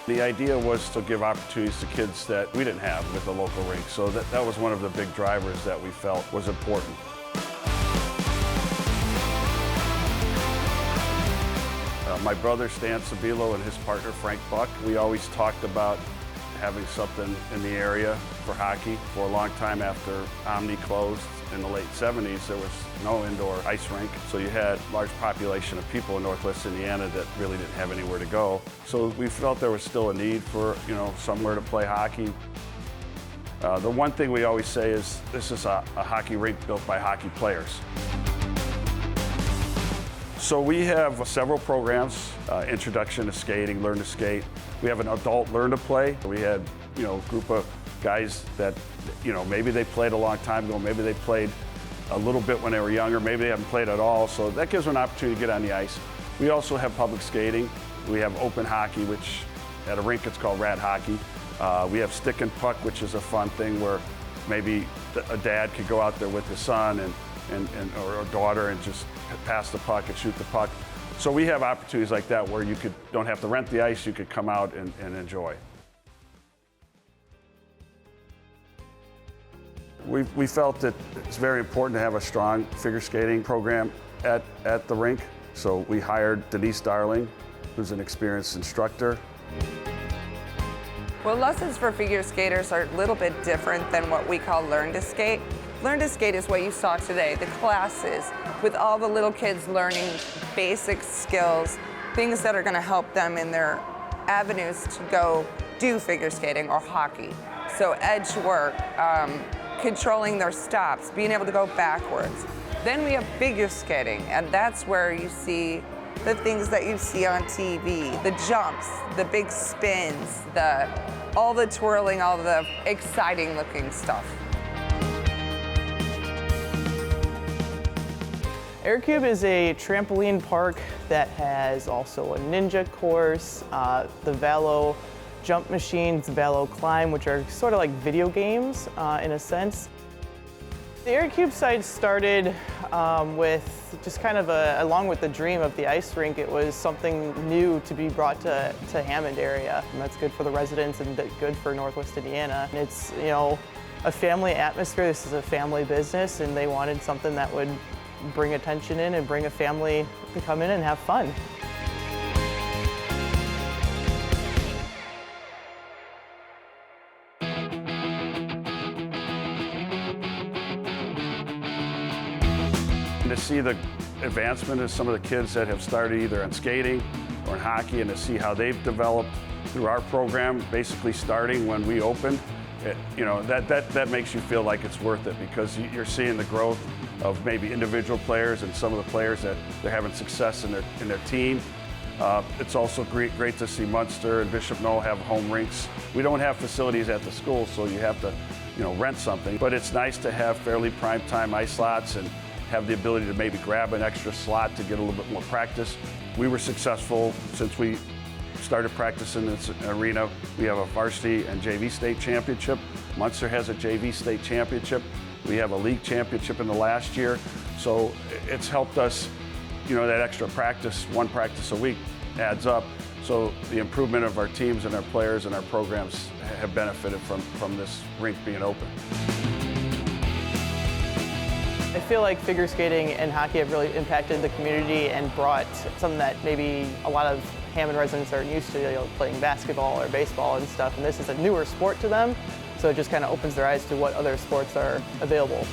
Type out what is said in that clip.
The idea was to give opportunities to kids that we didn't have with the local rink. So that was one of the big drivers that we felt was important. My brother Stan Sabilo and his partner Frank Buck, we always talked about having something in the area for hockey. For a long time after Omni closed in the late 70s, there was no indoor ice rink. So you had a large population of people in Northwest Indiana that really didn't have anywhere to go. So we felt there was still a need for, somewhere to play hockey. The one thing we always say is this is a hockey rink built by hockey players. So we have several programs, introduction to skating, learn to skate. We have an adult learn to play. We had, a group of guys that, maybe they played a long time ago, maybe they played a little bit when they were younger, maybe they haven't played at all. So that gives them an opportunity to get on the ice. We also have public skating. We have open hockey, which at a rink it's called rat hockey. We have stick and puck, which is a fun thing where maybe a dad could go out there with his son or a daughter and just pass the puck and shoot the puck. So we have opportunities like that where you don't have to rent the ice, you could come out and enjoy. We felt that it's very important to have a strong figure skating program at the rink. So we hired Denise Darling, who's an experienced instructor. Well, lessons for figure skaters are a little bit different than what we call learn to skate. Learn to skate is what you saw today, the classes, with all the little kids learning basic skills, things that are going to help them in their avenues to go do figure skating or hockey. So edge work, controlling their stops, being able to go backwards. Then we have figure skating, and that's where you see the things that you see on TV, the jumps, the big spins, all the twirling, all the exciting looking stuff. Kube is a trampoline park that has also a ninja course, the Velo jump machines, Velo climb, which are sort of like video games in a sense. The Kube site started with just kind of along with the dream of the ice rink, it was something new to be brought to Hammond area. And that's good for the residents and good for Northwest Indiana. And it's, a family atmosphere. This is a family business, and they wanted something that would bring attention in and bring a family to come in and have fun. To see the advancement of some of the kids that have started either in skating or in hockey, and to see how they've developed through our program, basically starting when we opened, that makes you feel like it's worth it, because you're seeing the growth of maybe individual players and some of the players that they're having success in their team. It's also great to see Munster and Bishop Knoll have home rinks. We don't have facilities at the school, so you have to rent something, but it's nice to have fairly prime time ice slots and have the ability to maybe grab an extra slot to get a little bit more practice. We were successful since we started practicing in this arena. We have a varsity and JV state championship. Munster has a JV state championship. We have a league championship in the last year. So it's helped us, that extra practice, one practice a week adds up. So the improvement of our teams and our players and our programs have benefited from this rink being open. I feel like figure skating and hockey have really impacted the community and brought something that maybe a lot of Hammond residents aren't used to, playing basketball or baseball and stuff. And this is a newer sport to them, so it just kind of opens their eyes to what other sports are available.